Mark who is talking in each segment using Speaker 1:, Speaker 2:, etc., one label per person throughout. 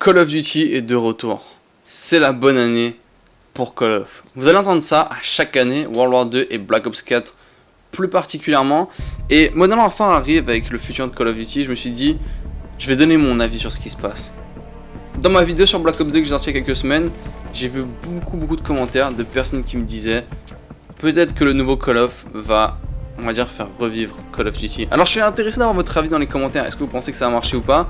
Speaker 1: Call of Duty est de retour. C'est la bonne année pour Call of. Vous allez entendre ça à chaque année, World War 2 et Black Ops 4 plus particulièrement. Et Modern Warfare arrive avec le futur de Call of Duty, je me suis dit, je vais donner mon avis sur ce qui se passe. Dans ma vidéo sur Black Ops 2 que j'ai sorti il y a quelques semaines, j'ai vu beaucoup de commentaires de personnes qui me disaient peut-être que le nouveau Call of va, on va dire, faire revivre Call of Duty. Alors je suis intéressé d'avoir votre avis dans les commentaires, est-ce que vous pensez que ça va marcher ou pas?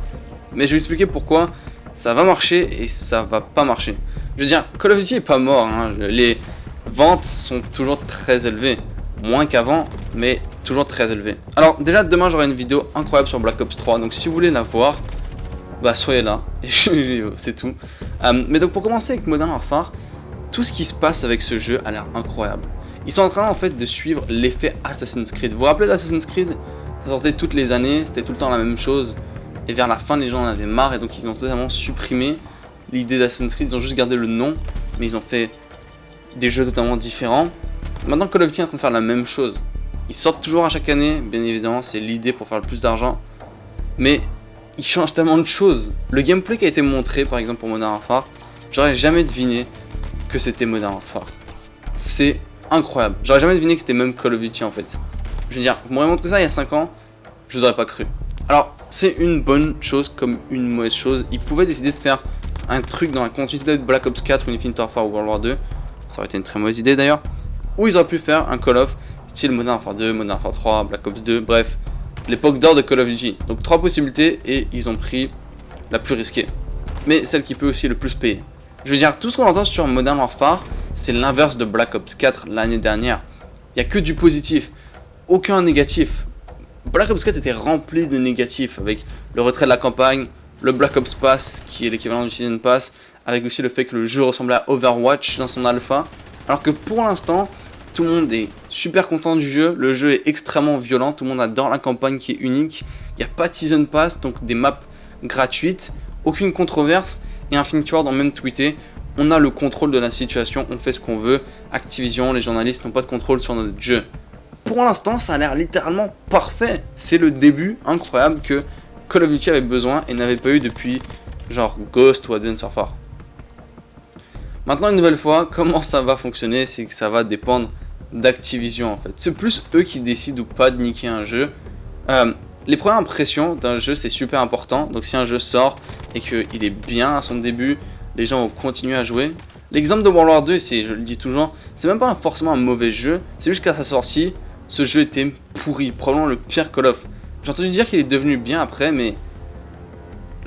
Speaker 1: Mais je vais vous expliquer pourquoi ça va marcher et ça va pas marcher. Je veux dire, Call of Duty est pas mort, hein. Les ventes sont toujours très élevées. Moins qu'avant, mais toujours très élevées. Alors déjà demain j'aurai une vidéo incroyable sur Black Ops 3, donc si vous voulez la voir, bah soyez là, c'est tout. Mais donc pour commencer avec Modern Warfare, tout ce qui se passe avec ce jeu a l'air incroyable. Ils sont en train en fait de suivre l'effet Assassin's Creed. Vous vous rappelez d'Assassin's Creed? Ça sortait toutes les années, c'était tout le temps la même chose. Et vers la fin les gens en avaient marre et donc ils ont totalement supprimé l'idée d'Assassin's Creed. Ils ont juste gardé le nom, mais ils ont fait des jeux totalement différents. Maintenant Call of Duty est en train de faire la même chose. Ils sortent toujours à chaque année, bien évidemment, c'est l'idée pour faire le plus d'argent. Mais ils changent tellement de choses. Le gameplay qui a été montré par exemple pour Modern Warfare, j'aurais jamais deviné que c'était Modern Warfare. C'est incroyable. J'aurais jamais deviné que c'était même Call of Duty en fait. Je veux dire, vous m'aurez montré ça il y a 5 ans, je vous aurais pas cru. Alors, c'est une bonne chose comme une mauvaise chose. Ils pouvaient décider de faire un truc dans la continuité de Black Ops 4 ou Infinite Warfare ou World War 2. Ça aurait été une très mauvaise idée d'ailleurs. Ou ils auraient pu faire un Call of style Modern Warfare 2, Modern Warfare 3, Black Ops 2, bref, l'époque d'or de Call of Duty. Donc 3 possibilités et ils ont pris la plus risquée. Mais celle qui peut aussi le plus payer. Je veux dire, tout ce qu'on entend sur Modern Warfare, c'est l'inverse de Black Ops 4 l'année dernière. Il n'y a que du positif, aucun négatif. Black Ops 4 était rempli de négatifs avec le retrait de la campagne, le Black Ops Pass qui est l'équivalent du Season Pass, avec aussi le fait que le jeu ressemblait à Overwatch dans son alpha. Alors que pour l'instant, tout le monde est super content du jeu, le jeu est extrêmement violent, tout le monde adore la campagne qui est unique. Il n'y a pas de Season Pass, donc des maps gratuites, aucune controverse, et Infinity Ward ont même tweeté, on a le contrôle de la situation, on fait ce qu'on veut, Activision, les journalistes n'ont pas de contrôle sur notre jeu. Pour l'instant, ça a l'air littéralement parfait. C'est le début incroyable que Call of Duty avait besoin et n'avait pas eu depuis genre Ghost ou Advanced Warfare. Maintenant, une nouvelle fois, comment ça va fonctionner, c'est que ça va dépendre d'Activision en fait. C'est plus eux qui décident ou pas de niquer un jeu. Les premières impressions d'un jeu, c'est super important. Donc si un jeu sort et qu'il est bien à son début, les gens vont continuer à jouer. L'exemple de World War 2, c'est, je le dis toujours, c'est même pas forcément un mauvais jeu, c'est juste qu'à sa sortie, ce jeu était pourri, probablement le pire Call of. J'ai entendu dire qu'il est devenu bien après, mais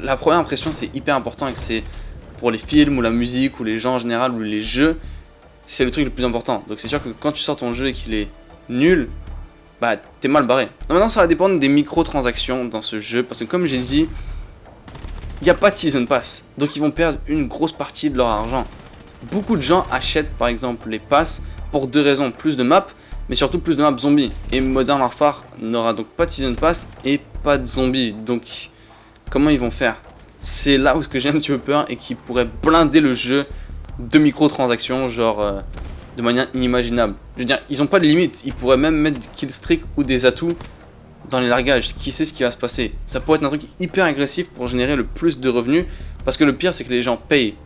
Speaker 1: la première impression c'est hyper important et que c'est pour les films ou la musique ou les gens en général ou les jeux, c'est le truc le plus important. Donc c'est sûr que quand tu sors ton jeu et qu'il est nul, bah t'es mal barré. Donc maintenant ça va dépendre des microtransactions dans ce jeu, parce que comme j'ai dit, il n'y a pas de Season Pass, donc ils vont perdre une grosse partie de leur argent. Beaucoup de gens achètent par exemple les passes pour deux raisons, plus de maps, mais surtout plus de maps zombies. Et Modern Warfare n'aura donc pas de Season Pass et pas de zombies. Donc comment ils vont faire? C'est là où ce que j'ai un petit peu peur et qui pourrait blinder le jeu de microtransactions, genre de manière inimaginable. Je veux dire, ils n'ont pas de limite, ils pourraient même mettre des killstreaks ou des atouts dans les largages. Qui sait ce qui va se passer? Ça pourrait être un truc hyper agressif pour générer le plus de revenus, parce que le pire c'est que les gens payent.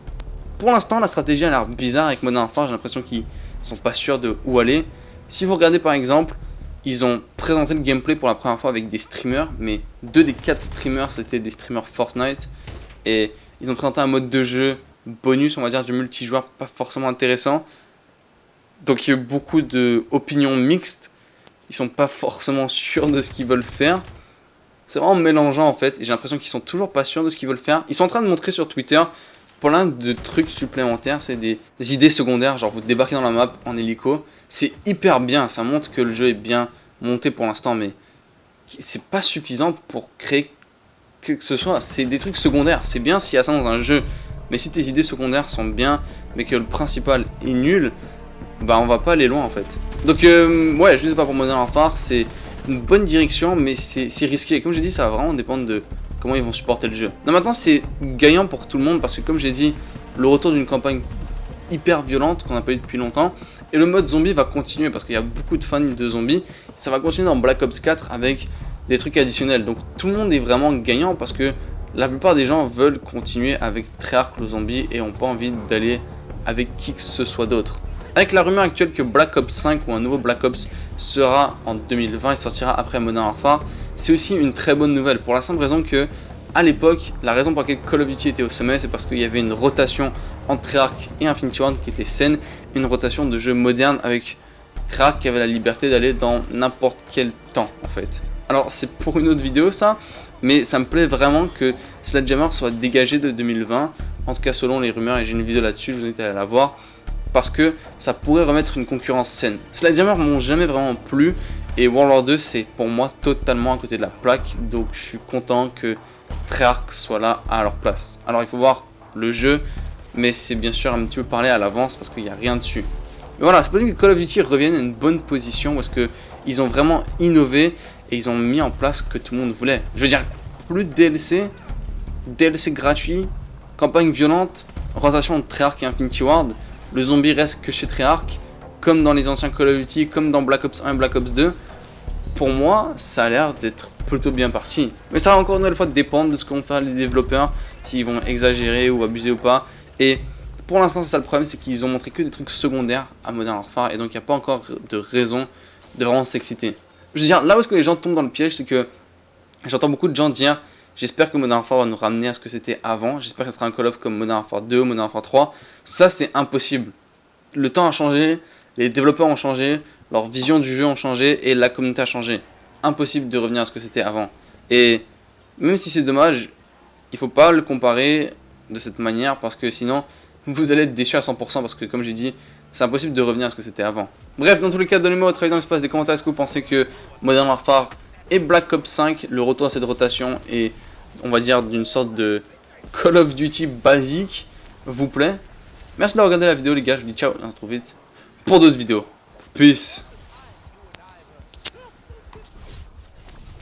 Speaker 1: Pour l'instant, la stratégie a l'air bizarre avec Modern Warfare, j'ai l'impression qu'ils sont pas sûrs de où aller. Si vous regardez par exemple, ils ont présenté le gameplay pour la première fois avec des streamers, mais 2 des 4 streamers c'était des streamers Fortnite, et ils ont présenté un mode de jeu bonus, on va dire, du multijoueur pas forcément intéressant. Donc il y a eu beaucoup d'opinions mixtes, ils sont pas forcément sûrs de ce qu'ils veulent faire. C'est vraiment mélangeant en fait, et j'ai l'impression qu'ils sont toujours pas sûrs de ce qu'ils veulent faire. Ils sont en train de montrer sur Twitter plein de trucs supplémentaires, c'est des idées secondaires, genre vous débarquez dans la map en hélico, c'est hyper bien, ça montre que le jeu est bien monté pour l'instant, mais c'est pas suffisant pour créer que ce soit, c'est des trucs secondaires, c'est bien s'il y a ça dans un jeu, mais si tes idées secondaires sont bien, mais que le principal est nul, bah on va pas aller loin en fait. Donc ouais, je ne sais pas, pour Modern Warfare, c'est une bonne direction, mais c'est risqué, comme j'ai dit, ça va vraiment dépendre de comment ils vont supporter le jeu. Non, maintenant c'est gagnant pour tout le monde, parce que comme j'ai dit, le retour d'une campagne hyper violente qu'on n'a pas eu depuis longtemps, et le mode zombie va continuer parce qu'il y a beaucoup de fans de zombies. Ça va continuer dans Black Ops 4 avec des trucs additionnels. Donc tout le monde est vraiment gagnant parce que la plupart des gens veulent continuer avec Treyarch le zombie et n'ont pas envie d'aller avec qui que ce soit d'autre. Avec la rumeur actuelle que Black Ops 5 ou un nouveau Black Ops sera en 2020 et sortira après Modern Warfare, c'est aussi une très bonne nouvelle pour la simple raison que à l'époque, la raison pour laquelle Call of Duty était au sommet, c'est parce qu'il y avait une rotation entre Treyarch et Infinity Ward qui était saine, une rotation de jeux modernes avec Treyarch qui avait la liberté d'aller dans n'importe quel temps en fait. Alors c'est pour une autre vidéo ça, mais ça me plaît vraiment que Sledgehammer soit dégagé de 2020, en tout cas selon les rumeurs, et j'ai une vidéo là-dessus, je vous invite à aller la voir, parce que ça pourrait remettre une concurrence saine. Sledgehammer m'ont jamais vraiment plu, et World War 2 c'est pour moi totalement à côté de la plaque, donc je suis content que Treyarch soit là à leur place. Alors il faut voir le jeu, mais c'est bien sûr un petit peu parlé à l'avance parce qu'il n'y a rien dessus. Mais voilà, c'est possible que Call of Duty revienne à une bonne position parce qu'ils ont vraiment innové et ils ont mis en place ce que tout le monde voulait. Je veux dire, plus de DLC, DLC gratuit, campagne violente, rotation de Treyarch et Infinity Ward, le zombie reste que chez Treyarch, comme dans les anciens Call of Duty, comme dans Black Ops 1 et Black Ops 2. Pour moi, ça a l'air d'être plutôt bien parti. Mais ça va encore une nouvelle fois dépendre de ce qu'ont fait les développeurs, s'ils vont exagérer ou abuser ou pas. Et pour l'instant, c'est ça le problème, c'est qu'ils ont montré que des trucs secondaires à Modern Warfare, et donc il n'y a pas encore de raison de vraiment s'exciter. Je veux dire, là où est-ce que les gens tombent dans le piège, c'est que j'entends beaucoup de gens dire j'espère que Modern Warfare va nous ramener à ce que c'était avant, j'espère que ce sera un Call of comme Modern Warfare 2 ou Modern Warfare 3. Ça, c'est impossible. Le temps a changé, les développeurs ont changé, leur vision du jeu ont changé et la communauté a changé. Impossible de revenir à ce que c'était avant. Et même si c'est dommage, il faut pas le comparer de cette manière parce que sinon vous allez être déçu à 100% parce que comme j'ai dit, c'est impossible de revenir à ce que c'était avant. Bref, dans tous les cas, donnez-moi votre avis dans l'espace des commentaires. Est-ce que vous pensez que Modern Warfare et Black Ops 5, le retour à cette rotation et on va dire d'une sorte de Call of Duty basique vous plaît? Merci d'avoir regardé la vidéo les gars, je vous dis ciao et on se retrouve vite pour d'autres vidéos. Peace.